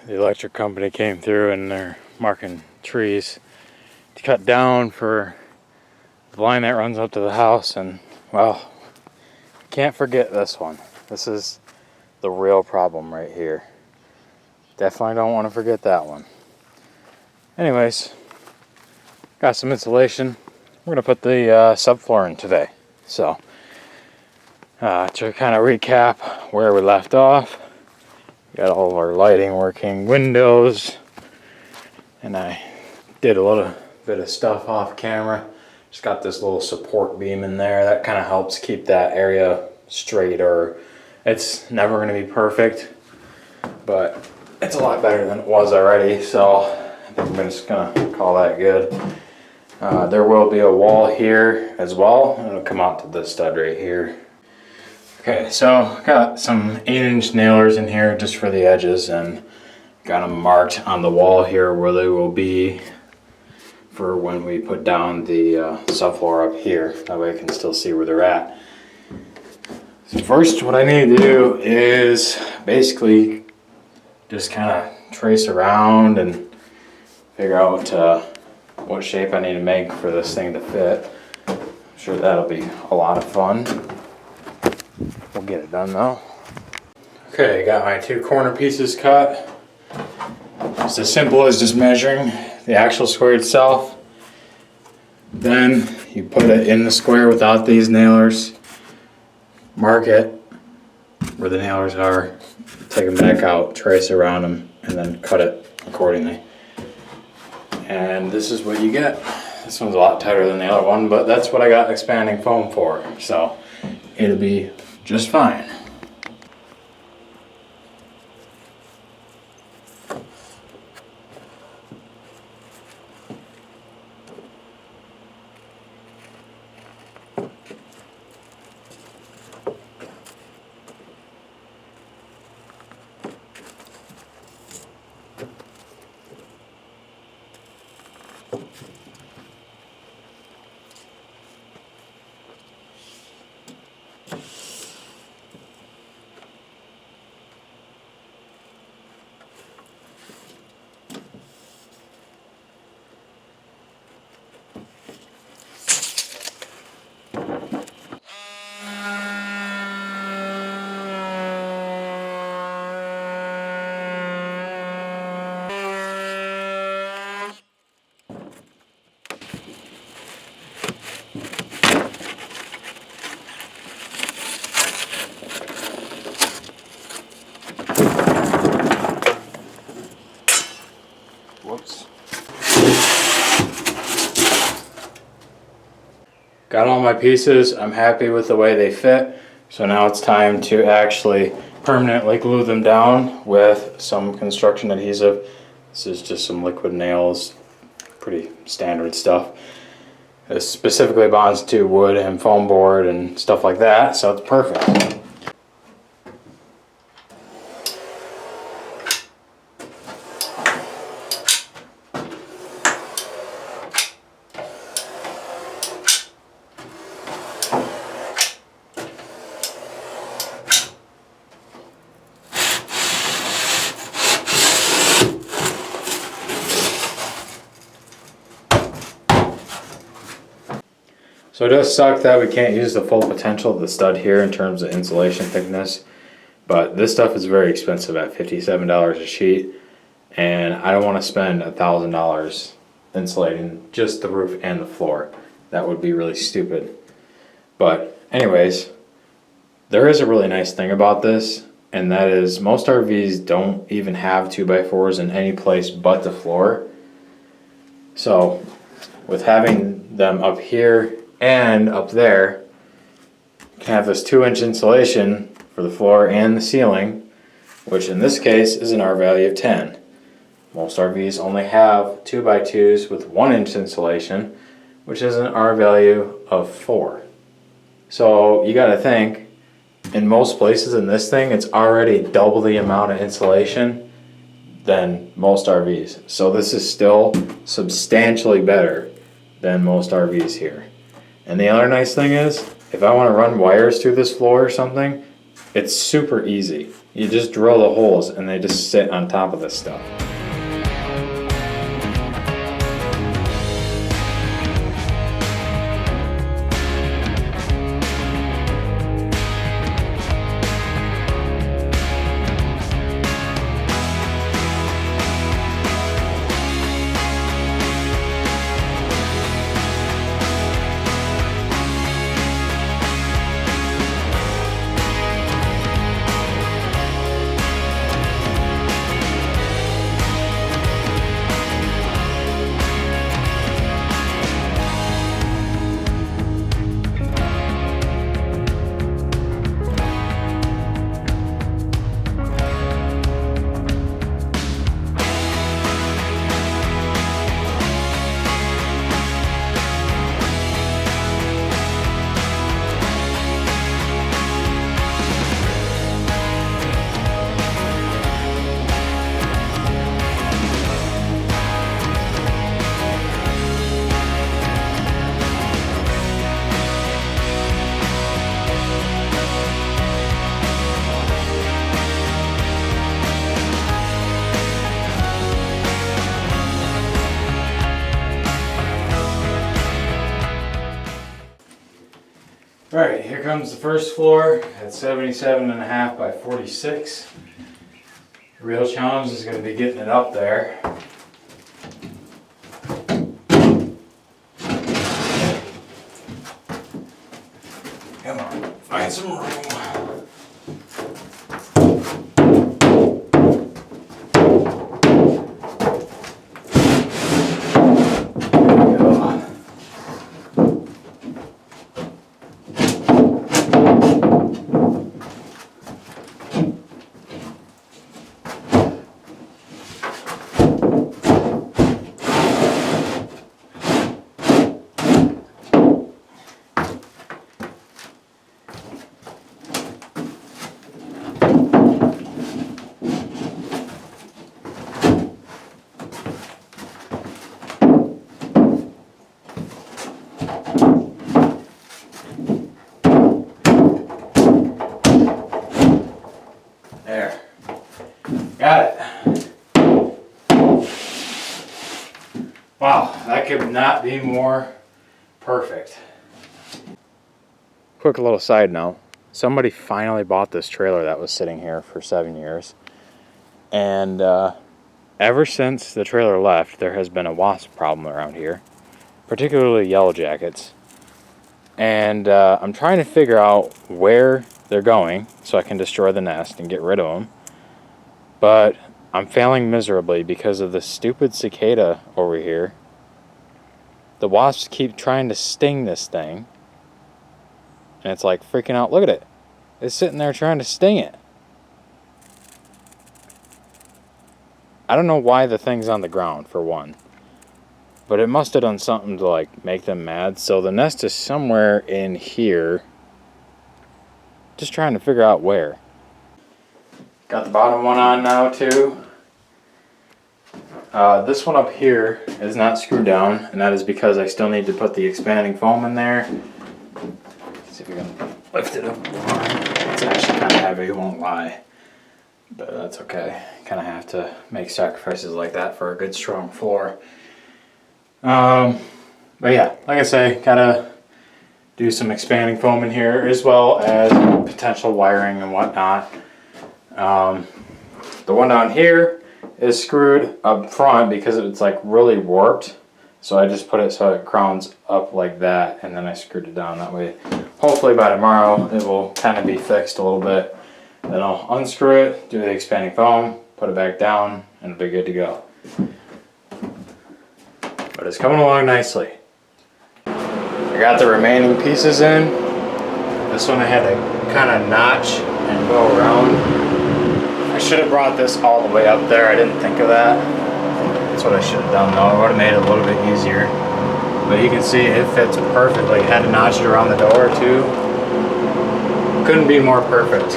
the electric company came through and they're marking trees to cut down for the line that runs up to the house. And well, can't forget this one. This is the real problem right here. Definitely don't want to forget that one. Anyways, got some insulation. We're gonna put the subfloor in today. So to kind of recap where we left off, got all of our lighting working, windows, and I did a little bit of stuff off camera. Just got this little support beam in there that kind of helps keep that area straight, or it's never going to be perfect, but it's a lot better than it was already, so I think I'm just going to call that good. There will be a wall here as well, and it'll come out to this stud right here. Okay, so got some 8-inch nailers in here just for the edges, and got them marked on the wall here where they will be for when we put down the subfloor up here. That way I can still see where they're at. So first, what I need to do is basically just kind of trace around and figure out what shape I need to make for this thing to fit. I'm sure that'll be a lot of fun. We'll get it done though. Okay, got my 2 corner pieces cut. It's as simple as just measuring the actual square itself. Then you put it in the square without these nailers. Mark it where the nailers are. Take them back out, trace around them, and then cut it accordingly. And this is what you get. This one's a lot tighter than the other one, but that's what I got expanding foam for. So it'll be just fine. Whoops. Got all my pieces. I'm happy with the way they fit. So now it's time to actually permanently glue them down with some construction adhesive. This is just some liquid nails, pretty standard stuff. This specifically bonds to wood and foam board and stuff like that, so it's perfect. So it does suck that we can't use the full potential of the stud here in terms of insulation thickness, but this stuff is very expensive at $57 a sheet, and I don't want to spend $1,000 insulating just the roof and the floor. That would be really stupid. But anyways, there is a really nice thing about this, and that is most RVs don't even have 2x4s in any place but the floor. So with having them up here and up there, you can have this 2-inch insulation for the floor and the ceiling, which in this case is an R value of 10. Most RVs only have 2x2s with 1-inch insulation, which is an R value of 4. So you gotta think, in most places in this thing, it's already double the amount of insulation than most RVs. So this is still substantially better than most RVs here. And the other nice thing is, if I want to run wires through this floor or something, it's super easy. You just drill the holes and they just sit on top of this stuff. Alright, here comes the first floor at 77.5 by 46. The real challenge is going to be getting it up there. Come on, find some room. There. Got it. Wow, that could not be more perfect. Quick little side note. Somebody finally bought this trailer that was sitting here for 7 years. And ever since the trailer left, there has been a wasp problem around here. Particularly yellow jackets. And I'm trying to figure out where they're going so I can destroy the nest and get rid of them. But I'm failing miserably because of the stupid cicada over here. The wasps keep trying to sting this thing. And it's like freaking out. Look at it. It's sitting there trying to sting it. I don't know why the thing's on the ground, for one. But it must have done something to like make them mad. So the nest is somewhere in here. Just trying to figure out where. Got the bottom one on now too. This one up here is not screwed down, and that is because I still need to put the expanding foam in there. Let's see if we can lift it up more. It's actually kind of heavy, won't lie. But that's okay. Kind of have to make sacrifices like that for a good strong floor. But yeah, like I say, gotta do some expanding foam in here as well as potential wiring and whatnot. The one down here is screwed up front because it's like really warped. So I just put it so it crowns up like that, and then I screwed it down that way. Hopefully by tomorrow it will kind of be fixed a little bit. Then I'll unscrew it, do the expanding foam, put it back down, and it'll be good to go. But it's coming along nicely. I got the remaining pieces in. This one I had to kind of notch and go around. I should have brought this all the way up there. I didn't think of that. That's what I should have done though. It would have made it a little bit easier. But you can see it fits perfectly. Had to notch it around the door too. Couldn't be more perfect.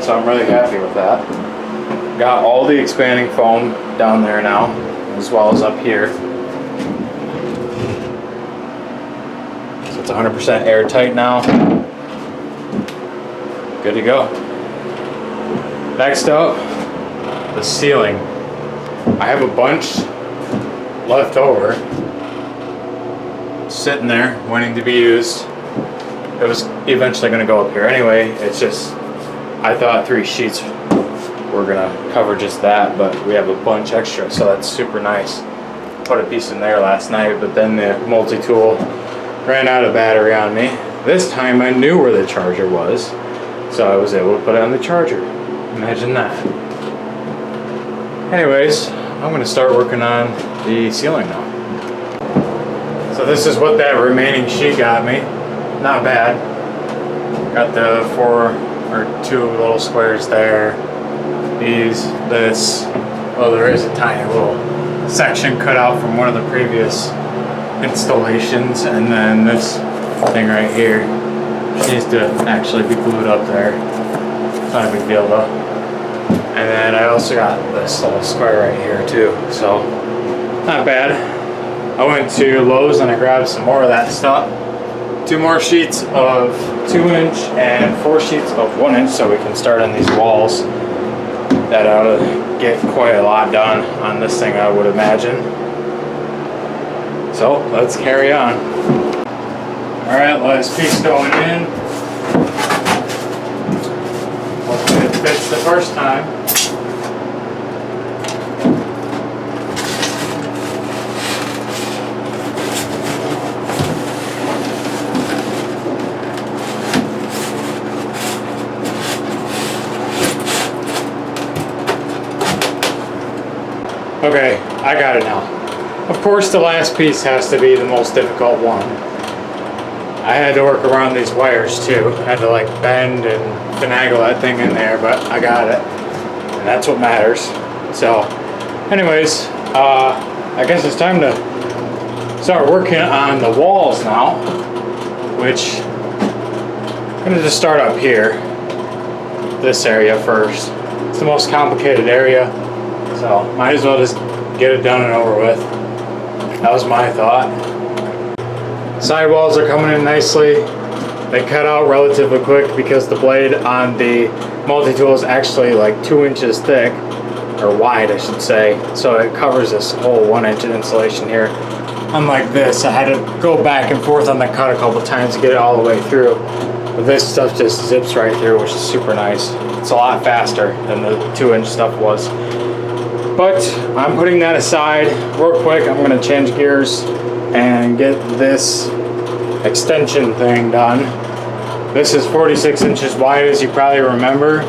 So I'm really happy with that. Got all the expanding foam down there now, as well as up here. So it's 100% airtight now. Good to go. Next up, the ceiling. I have a bunch left over, sitting there, waiting to be used. It was eventually going to go up here anyway. It's just, I thought 3 sheets were going to cover just that, but we have a bunch extra, so that's super nice. Put a piece in there last night, but then the multi-tool ran out of battery on me. This time I knew where the charger was, so I was able to put it on the charger. Imagine that. Anyways, I'm going to start working on the ceiling now. So this is what that remaining sheet got me. Not bad. Got the 2 little squares there. This. Oh, there is a tiny little section cut out from one of the previous installations, and then this thing right here needs to actually be glued up there. Not a big deal though. And then I also got this little square right here too, so not bad. I went to Lowe's and I grabbed some more of that stuff. 2 more sheets of 2-inch and 4 sheets of 1-inch, so we can start on these walls. That ought to get quite a lot done on this thing, I would imagine. So let's carry on. Alright, last piece going in. Hopefully it fits the first time. Okay, I got it now. Of course, the last piece has to be the most difficult one. I had to work around these wires too. I had to like bend and finagle that thing in there, but I got it. And that's what matters. So, anyways, I guess it's time to start working on the walls now, which I'm gonna just start up here. This area first. It's the most complicated area. So, might as well just get it done and over with. That was my thought. Sidewalls are coming in nicely. They cut out relatively quick because the blade on the multi-tool is actually like 2 inches thick, or wide I should say. So it covers this whole 1-inch insulation here. Unlike this, I had to go back and forth on the cut a couple times to get it all the way through. But this stuff just zips right through, which is super nice. It's a lot faster than the 2-inch stuff was. But I'm putting that aside real quick. I'm going to change gears and get this extension thing done. This is 46 inches wide, as you probably remember,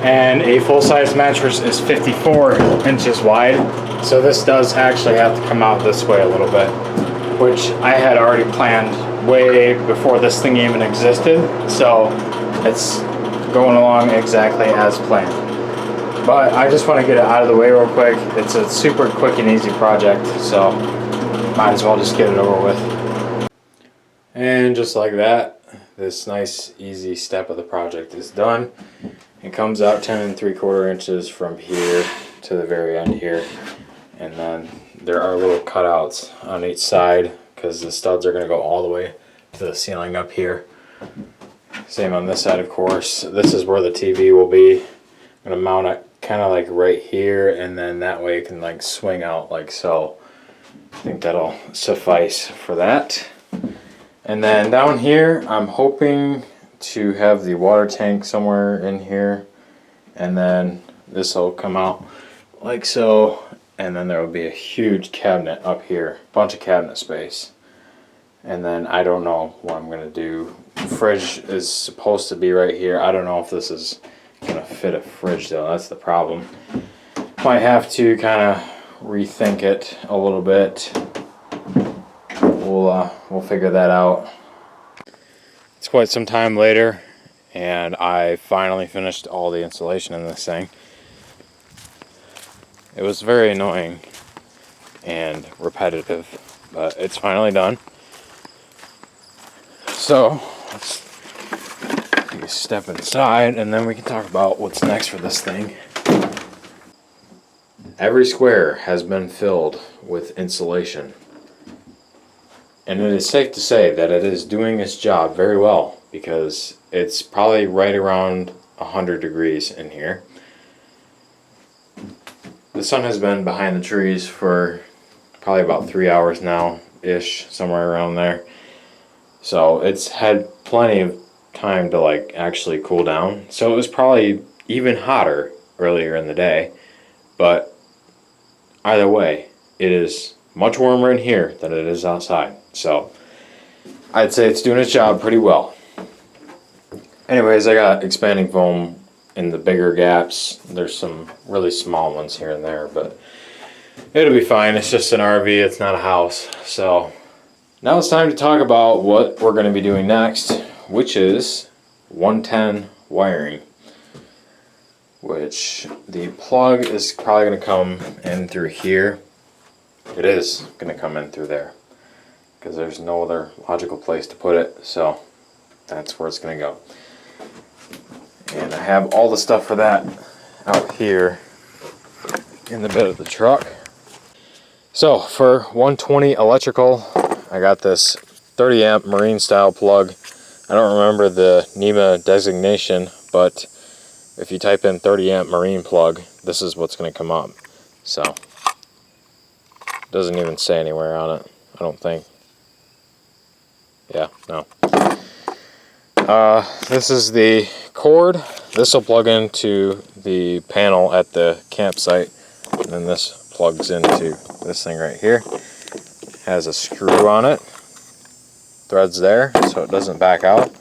and a full-size mattress is 54 inches wide. So this does actually have to come out this way a little bit, which I had already planned way before this thing even existed. So it's going along exactly as planned. But I just want to get it out of the way real quick. It's a super quick and easy project, so might as well just get it over with. And just like that, this nice easy step of the project is done. It comes out 10 3/4 inches from here to the very end here. And then there are little cutouts on each side because the studs are going to go all the way to the ceiling up here. Same on this side, of course. This is where the TV will be. I'm going to mount it kind of like right here, and then that way it can like swing out like so. I think that'll suffice for that. And then down here, I'm hoping to have the water tank somewhere in here, and then this will come out like so, and then there will be a huge cabinet up here, bunch of cabinet space. And then I don't know what I'm gonna do. The fridge is supposed to be right here. I don't know if this is gonna fit a fridge though. That's the problem. Might have to kind of rethink it a little bit. We'll figure that out. It's quite some time later, and I finally finished all the installation in this thing. It was very annoying and repetitive, but it's finally done. So let's take a step inside, and then we can talk about what's next for this thing. Every square has been filled with insulation, and it is safe to say that it is doing its job very well, because it's probably right around 100 degrees in here. The sun has been behind the trees for probably about 3 hours now-ish, somewhere around there. So it's had plenty of time to like actually cool down. So it was probably even hotter earlier in the day. But either way, it is much warmer in here than it is outside. So I'd say it's doing its job pretty well. Anyways, I got expanding foam in the bigger gaps. There's some really small ones here and there, but it'll be fine. It's just an RV, it's not a house. So now it's time to talk about what we're going to be doing next, which is 110 wiring. Which the plug is probably going to come in through here. It is going to come in through there because there's no other logical place to put it, so that's where it's going to go. And I have all the stuff for that out here in the bed of the truck. So for 120 electrical, I got this 30 amp marine style plug. I don't remember the NEMA designation, but if you type in 30 amp marine plug, this is what's going to come up. So it doesn't even say anywhere on it, I don't think. Yeah, no. This is the cord. This will plug into the panel at the campsite, and then this plugs into this thing right here. Has a screw on it, threads there so it doesn't back out,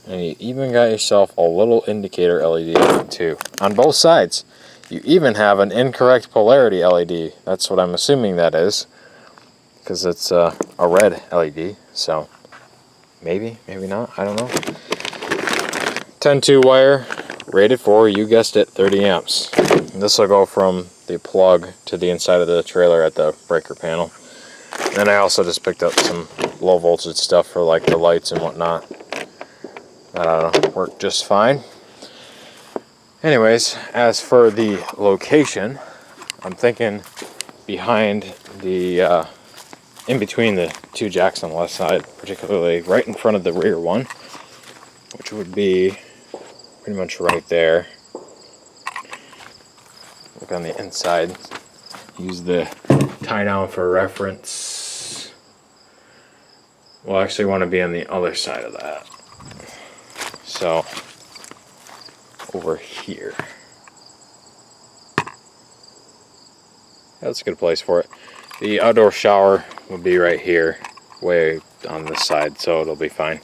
and you even got yourself a little indicator LED on it too, on both sides. You even have an incorrect polarity LED. That's what I'm assuming that is, because it's a red LED. So maybe not, I don't know. 10-2 wire, rated for, you guessed it, 30 amps. This will go from the plug to the inside of the trailer at the breaker panel. Then I also just picked up some low voltage stuff for like the lights and whatnot. Worked just fine. Anyways, as for the location, I'm thinking behind the, in between the two jacks on the left side, particularly right in front of the rear one, which would be pretty much right there. Look on the inside. Use the tie down for reference. We'll actually want to be on the other side of that. So over here. That's a good place for it. The outdoor shower will be right here, way on this side, so it'll be fine.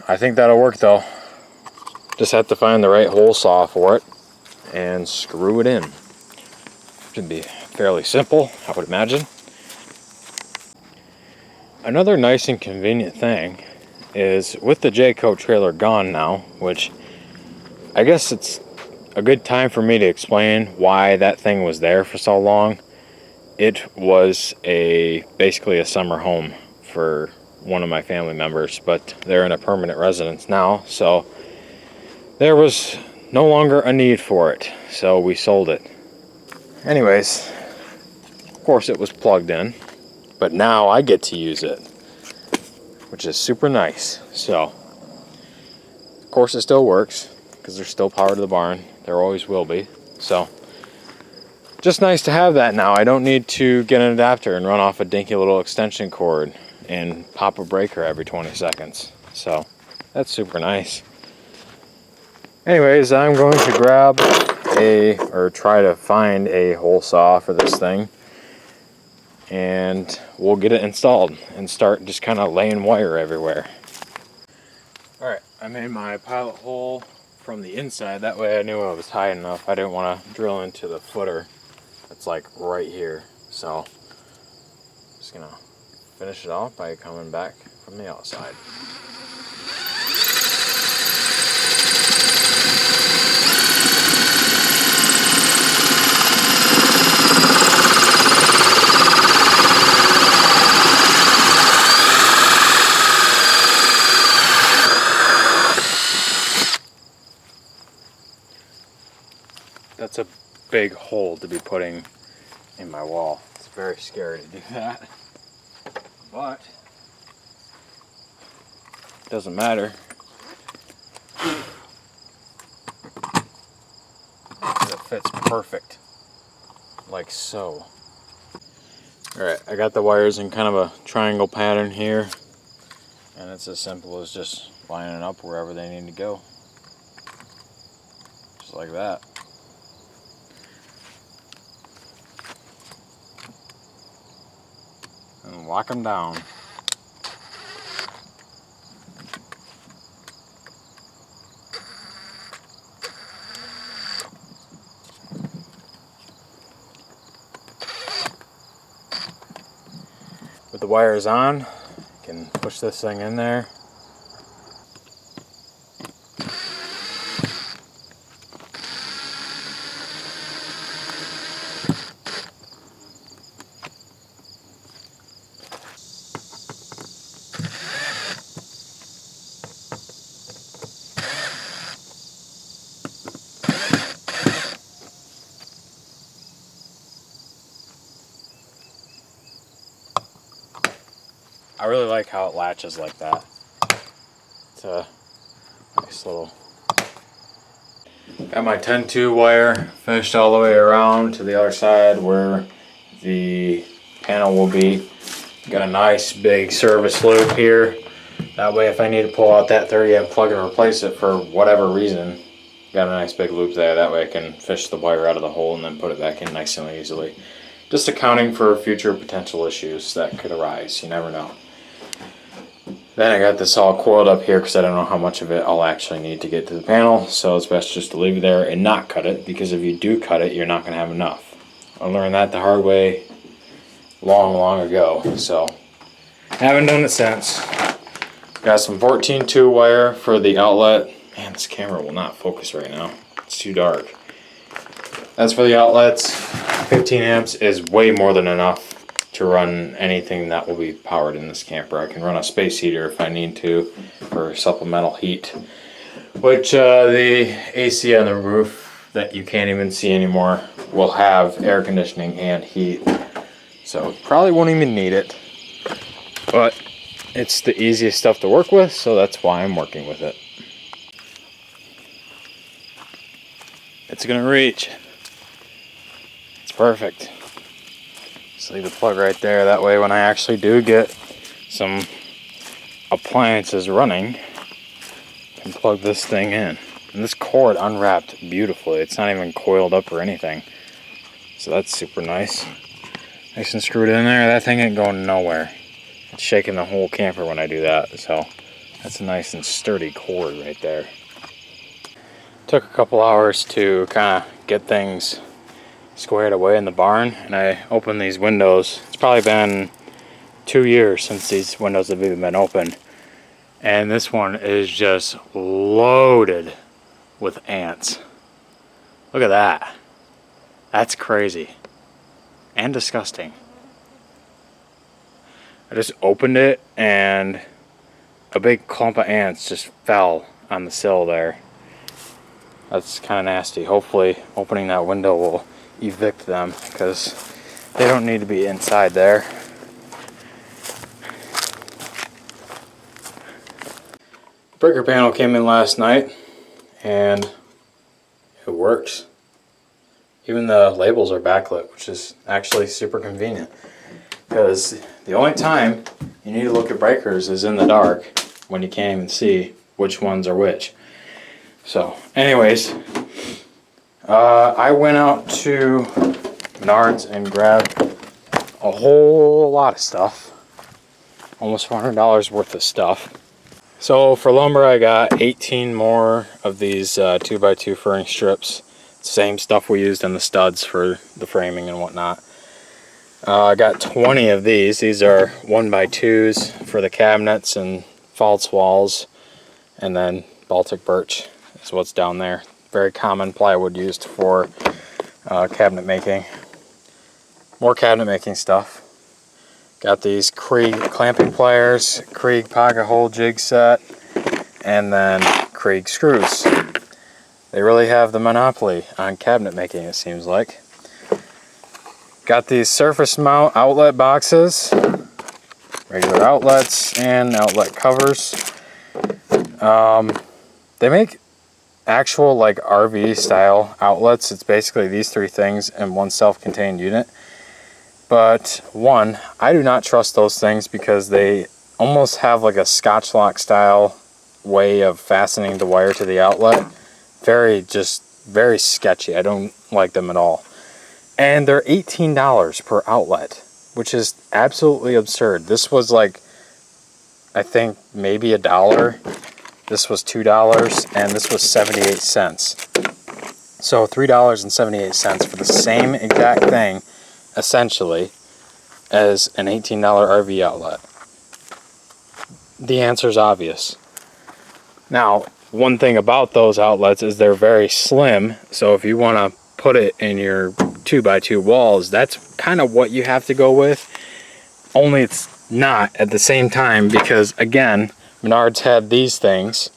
I think that'll work though. Just have to find the right hole saw for it and screw it in. Should be fairly simple, I would imagine. Another nice and convenient thing is with the Jayco trailer gone now, which I guess it's a good time for me to explain why that thing was there for so long. It was basically a summer home for one of my family members, but they're in a permanent residence now, so there was no longer a need for it, so we sold it. Anyways, of course it was plugged in, but now I get to use it, which is super nice. So of course it still works because there's still power to the barn. There always will be. So just nice to have that now. I don't need to get an adapter and run off a dinky little extension cord and pop a breaker every 20 seconds. So that's super nice. Anyways, I'm going to grab or try to find a hole saw for this thing, and we'll get it installed and start just kind of laying wire everywhere. Alright, I made my pilot hole from the inside. That way I knew I was high enough. I didn't want to drill into the footer that's like right here. So just gonna finish it off by coming back from the outside. That's a big hole to be putting in my wall. It's very scary to do that, but it doesn't matter. It'll fit. fits perfect, like so. Alright, I got the wires in kind of a triangle pattern here, and it's as simple as just lining up wherever they need to go. Just like that. And lock them down. With the wires on, you can push this thing in there. I really like how it latches like that. It's a nice little... Got my 10-2 wire finished all the way around to the other side where the panel will be. Got a nice big service loop here. That way if I need to pull out that 30-amp plug and replace it for whatever reason, got a nice big loop there. That way I can fish the wire out of the hole and then put it back in nice and easily. Just accounting for future potential issues that could arise. You never know. Then I got this all coiled up here because I don't know how much of it I'll actually need to get to the panel. So it's best just to leave it there and not cut it, because if you do cut it, you're not going to have enough. I learned that the hard way long ago. So haven't done it since. Got some 14-2 wire for the outlet. Man, this camera will not focus right now. It's too dark. That's for the outlets. 15 amps is way more than enough to run anything that will be powered in this camper. I can run a space heater if I need to for supplemental heat, which the AC on the roof that you can't even see anymore will have air conditioning and heat, so probably won't even need it, but it's the easiest stuff to work with, so that's why I'm working with it. It's gonna reach. It's perfect. Just leave the plug right there. That way when I actually do get some appliances running, I can plug this thing in. And this cord unwrapped beautifully. It's not even coiled up or anything. So that's super nice. Nice and screwed in there. That thing ain't going nowhere. It's shaking the whole camper when I do that. So that's a nice and sturdy cord right there. Took a couple hours to kind of get things squared away in the barn, and I opened these windows. It's probably been 2 years since these windows have even been opened, and this one is just loaded with ants. Look at that. That's crazy and disgusting. I just opened it and a big clump of ants just fell on the sill there. That's kind of nasty. Hopefully opening that window will evict them, because they don't need to be inside there. Breaker panel came in last night and it works. Even the labels are backlit, which is actually super convenient, because the only time you need to look at breakers is in the dark when you can't even see which ones are which. So anyways, I went out to Menards and grabbed a whole lot of stuff. Almost $400 worth of stuff. So for lumber I got 18 more of these 2x2 furring strips. Same stuff we used in the studs for the framing and whatnot. I got 20 of these. These are 1x2s for the cabinets and false walls. And then Baltic birch is what's down there. Very common plywood used for cabinet making. More cabinet making stuff. Got these Krieg clamping pliers, Krieg pocket hole jig set, and then Krieg screws. They really have the monopoly on cabinet making, it seems like. Got these surface mount outlet boxes, regular outlets and outlet covers. They make actual like RV style outlets, it's basically these three things in one self-contained unit. But one, I do not trust those things because they almost have like a Scotch lock style way of fastening the wire to the outlet. Very sketchy. I don't like them at all. And they're $18 per outlet, which is absolutely absurd. This was like, I think maybe $1. This was $2, and this was 78 cents. So $3.78 for the same exact thing, essentially, as an $18 RV outlet. The answer's obvious. Now, one thing about those outlets is they're very slim, so if you want to put it in your 2x2 walls, that's kind of what you have to go with. Only it's not at the same time, because again, Menards had these things,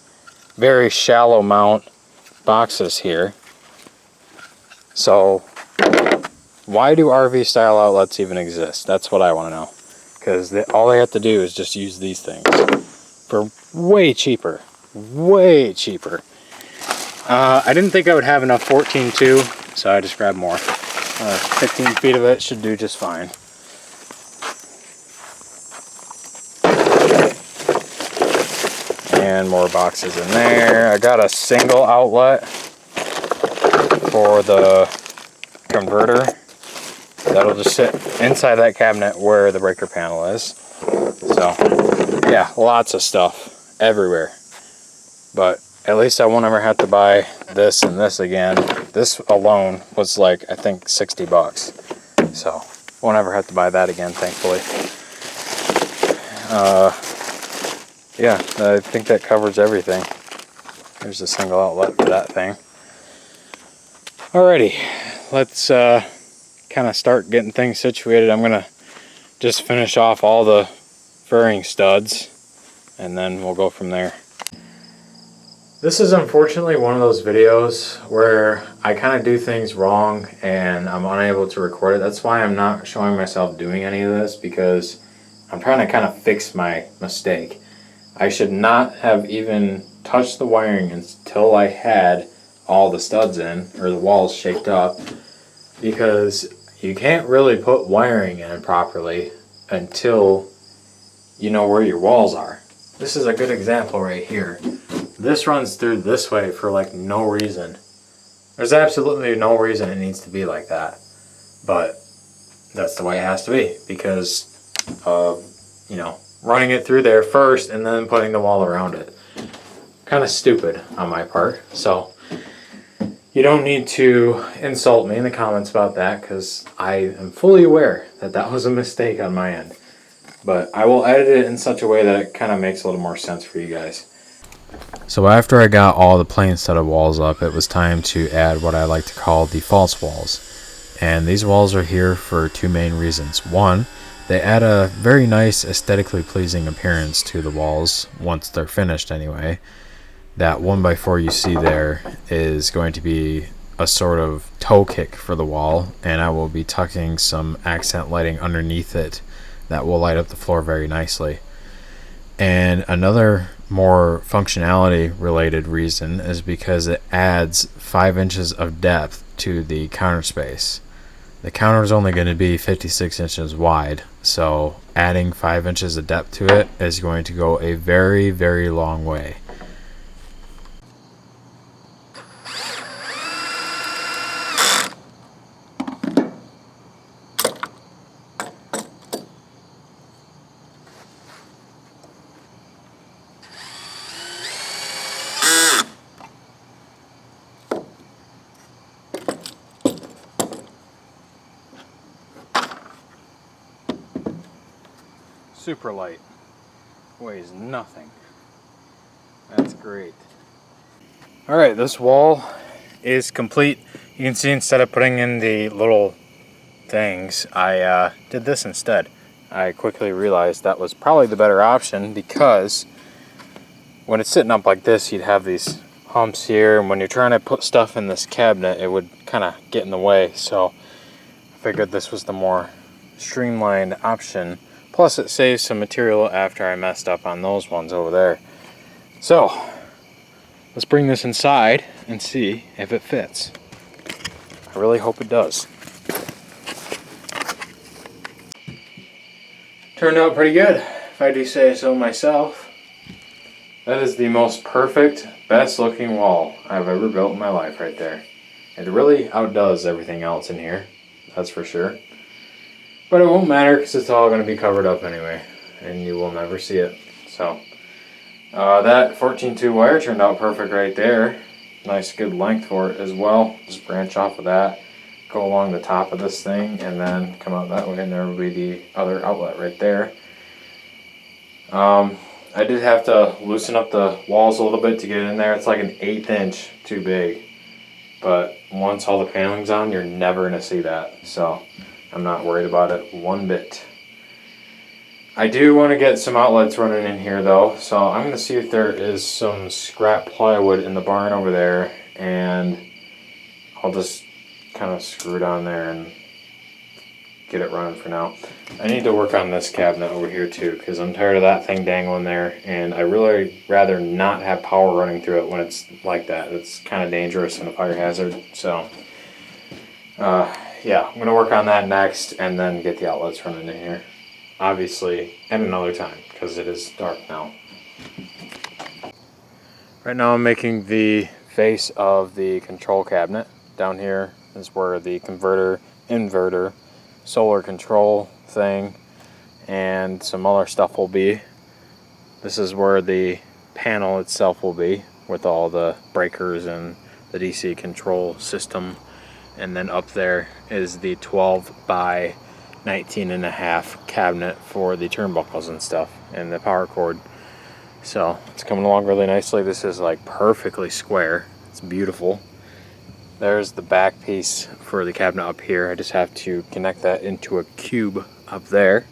very shallow mount boxes here. So why do RV style outlets even exist? That's what I want to know. Because all they have to do is just use these things for way cheaper. Way cheaper. I didn't think I would have enough 14.2, so I just grabbed more. 15 feet of it should do just fine. And more boxes in there. I got a single outlet for the converter. That'll just sit inside that cabinet where the breaker panel is. So, yeah, lots of stuff everywhere. But at least I won't ever have to buy this and this again. This alone was like, I think, 60 bucks. So, won't ever have to buy that again, thankfully. Yeah, I think that covers everything. There's a single outlet for that thing. Alrighty, let's kind of start getting things situated. I'm gonna just finish off all the furring studs, and then we'll go from there. This is unfortunately one of those videos where I kind of do things wrong and I'm unable to record it. That's why I'm not showing myself doing any of this, because I'm trying to kind of fix my mistake. I should not have even touched the wiring until I had all the studs in, or the walls shaped up, because you can't really put wiring in properly until you know where your walls are. This is a good example right here. This runs through this way for like no reason. There's absolutely no reason it needs to be like that, but that's the way it has to be because of, you know, running it through there first and then putting the wall around it. Kind of stupid on my part. So you don't need to insult me in the comments about that, because I am fully aware that that was a mistake on my end. But I will edit it in such a way that it kind of makes a little more sense for you guys. So after I got all the plain set of walls up, it was time to add what I like to call the false walls. And these walls are here for two main reasons. One, they add a very nice aesthetically pleasing appearance to the walls once they're finished anyway. That 1x4 you see there is going to be a sort of toe kick for the wall, and I will be tucking some accent lighting underneath it that will light up the floor very nicely. And another more functionality related reason is because it adds 5 inches of depth to the counter space. The counter is only going to be 56 inches wide, so adding 5 inches of depth to it is going to go a very, very long way. Super light, weighs nothing. That's great. Alright, this wall is complete. You can see instead of putting in the little things, I did this instead. I quickly realized that was probably the better option, because when it's sitting up like this, you'd have these humps here, and when you're trying to put stuff in this cabinet, it would kind of get in the way. So I figured this was the more streamlined option. Plus it saves some material after I messed up on those ones over there. So let's bring this inside and see if it fits. I really hope it does. Turned out pretty good, if I do say so myself. That is the most perfect, best looking wall I've ever built in my life right there. It really outdoes everything else in here, that's for sure. But it won't matter because it's all going to be covered up anyway, and you will never see it. So that 14-2 wire turned out perfect right there. Nice good length for it as well. Just branch off of that, go along the top of this thing, and then come out that way, and there will be the other outlet right there. I did have to loosen up the walls a little bit to get in there. It's like an 1/8 inch too big, but once all the paneling's on, you're never going to see that, so I'm not worried about it one bit. I do want to get some outlets running in here though, so I'm going to see if there is some scrap plywood in the barn over there, and I'll just kind of screw it on there and get it running for now. I need to work on this cabinet over here too, because I'm tired of that thing dangling there, and I really rather not have power running through it when it's like that. It's kind of dangerous and a fire hazard. So yeah, I'm going to work on that next and then get the outlets running in here. Obviously at another time, because it is dark now. Right now I'm making the face of the control cabinet. Down here is where the converter, inverter, solar control thing, and some other stuff will be. This is where the panel itself will be, with all the breakers and the DC control system. And then up there is the 12 by 19.5 cabinet for the turnbuckles and stuff, and the power cord. So it's coming along really nicely. This is like perfectly square. It's beautiful. There's the back piece for the cabinet up here. I just have to connect that into a cube up there,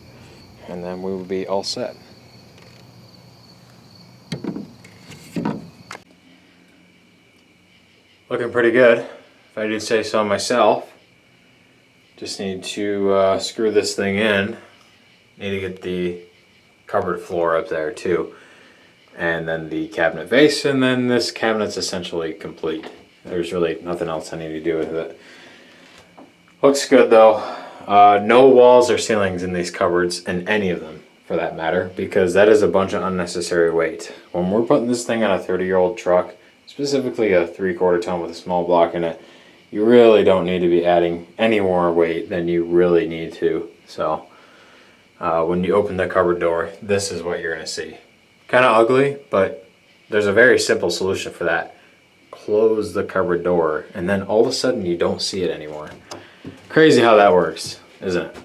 and then we will be all set. Looking pretty good, if I do say so myself. Just need to screw this thing in. Need to get the cupboard floor up there too, and then the cabinet base, and then this cabinet's essentially complete. There's really nothing else I need to do with it. Looks good though. No walls or ceilings in these cupboards, in any of them for that matter, because that is a bunch of unnecessary weight. When we're putting this thing on a 30-year-old truck, specifically a 3/4 ton with a small block in it, you really don't need to be adding any more weight than you really need to. So when you open the cupboard door, this is what you're going to see. Kind of ugly, but there's a very simple solution for that. Close the cupboard door, and then all of a sudden you don't see it anymore. Crazy how that works, isn't it?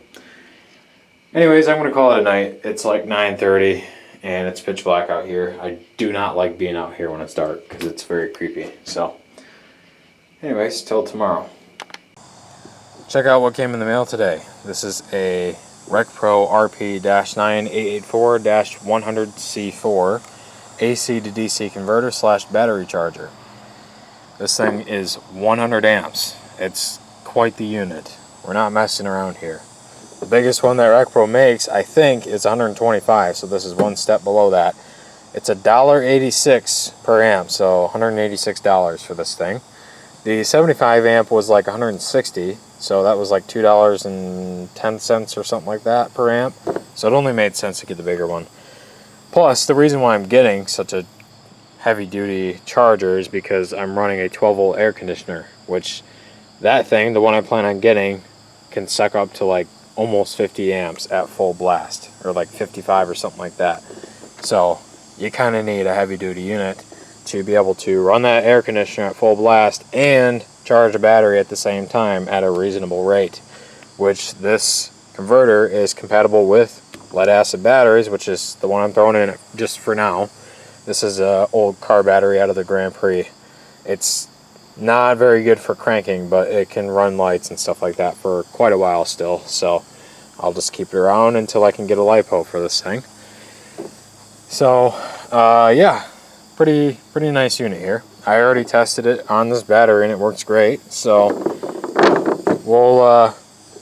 Anyways, I'm going to call it a night. It's like 9:30 and it's pitch black out here. I do not like being out here when it's dark because it's very creepy. So anyways, till tomorrow. Check out what came in the mail today. This is a RecPro RP-9884-100C4 AC to DC converter / battery charger. This thing is 100 amps. It's quite the unit. We're not messing around here. The biggest one that RecPro makes, I think, is 125, so this is one step below that. It's $1.86 per amp, so $186 for this thing. The 75 amp was like 160, so that was like $2.10 or something like that per amp. So it only made sense to get the bigger one. Plus, the reason why I'm getting such a heavy-duty charger is because I'm running a 12-volt air conditioner, which that thing, the one I plan on getting, can suck up to like almost 50 amps at full blast, or like 55 or something like that. So you kind of need a heavy-duty unit to be able to run that air conditioner at full blast and charge a battery at the same time at a reasonable rate, which this converter is compatible with lead-acid batteries, which is the one I'm throwing in just for now. This is an old car battery out of the Grand Prix. It's not very good for cranking, but it can run lights and stuff like that for quite a while still, so I'll just keep it around until I can get a LiPo for this thing. So yeah, pretty nice unit here. I already tested it on this battery and it works great, so we'll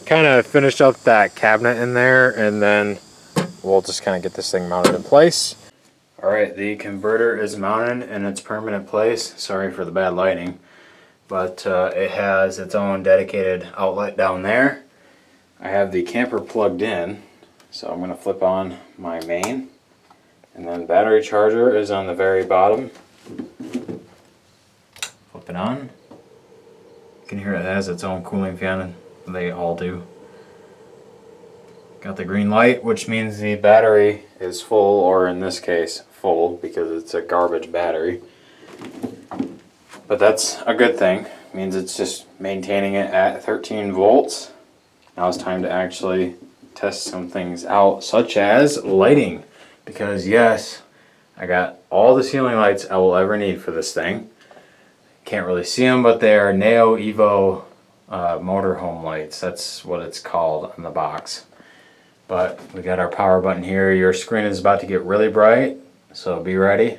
kind of finish up that cabinet in there, and then we'll just kind of get this thing mounted in place. Alright, the converter is mounted in its permanent place. Sorry for the bad lighting. But it has its own dedicated outlet down there. I have the camper plugged in, so I'm going to flip on my main. And then battery charger is on the very bottom. Flip it on. You can hear it has its own cooling fan. They all do. Got the green light, which means the battery is full, or in this case, full, because it's a garbage battery. But that's a good thing. It means it's just maintaining it at 13 volts. Now it's time to actually test some things out, such as lighting. Because yes, I got all the ceiling lights I will ever need for this thing. Can't really see them, but they are Neo Evo motorhome lights. That's what it's called on the box. But we got our power button here. Your screen is about to get really bright, so be ready.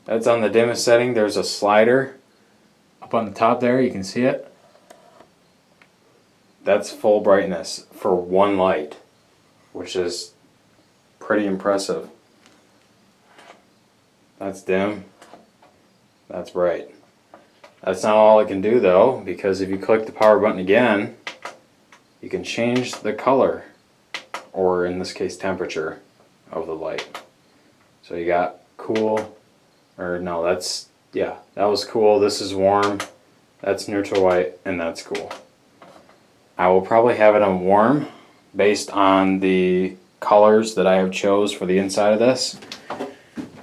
That's on the dimmest setting. There's a slider up on the top there. You can see it. That's full brightness for one light, which is pretty impressive. That's dim. That's bright. That's not all it can do though, because if you click the power button again, you can change the color, or in this case temperature, of the light. So you got cool, or no, that's, yeah, that was cool. This is warm, that's neutral white, and that's cool. I will probably have it on warm based on the colors that I have chose for the inside of this,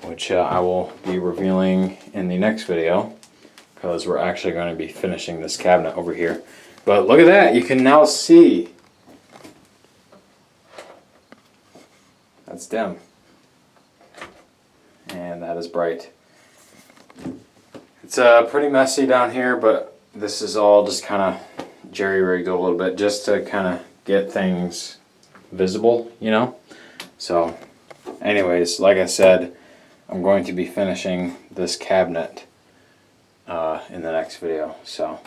which I will be revealing in the next video, because we're actually going to be finishing this cabinet over here. But look at that, you can now see. That's dim. And that is bright. It's pretty messy down here, but this is all just kind of jerry-rigged a little bit just to kind of get things visible, you know? So, anyways, like I said, I'm going to be finishing this cabinet in the next video. So,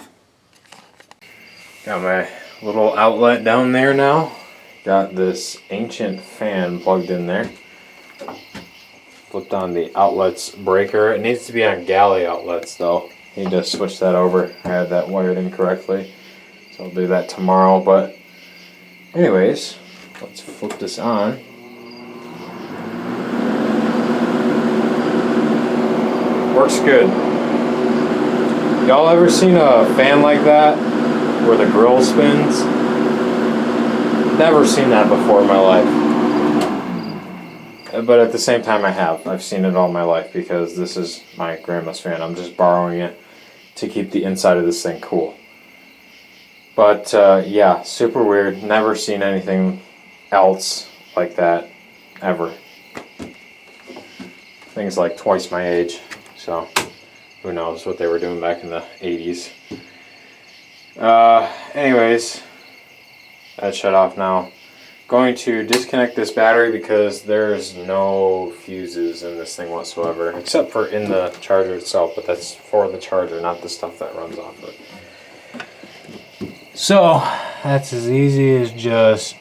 got my little outlet down there now. Got this ancient fan plugged in there. Flipped on the outlets breaker. It needs to be on galley outlets though. Need to switch that over. I had that wired incorrectly, so I'll do that tomorrow. But anyways, let's flip this on. Works good. Y'all ever seen a fan like that where the grill spins? Never seen that before in my life. But at the same time I have. I've seen it all my life because this is my grandma's fan. I'm just borrowing it to keep the inside of this thing cool. But yeah, super weird. Never seen anything else like that ever. Thing's like twice my age, so who knows what they were doing back in the 80s. Anyways, that's shut off now. Going to disconnect this battery because there's no fuses in this thing whatsoever, except for in the charger itself, but that's for the charger, not the stuff that runs off of it. So that's as easy as just,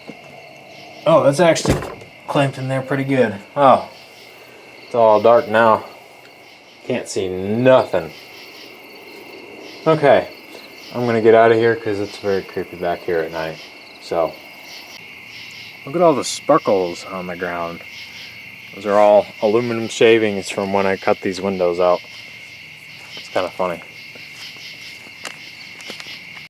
oh, that's actually clamped in there pretty good. Oh, it's all dark now. Can't see nothing. Okay, I'm gonna get out of here because it's very creepy back here at night. So, look at all the sparkles on the ground. Those are all aluminum shavings from when I cut these windows out. It's kind of funny.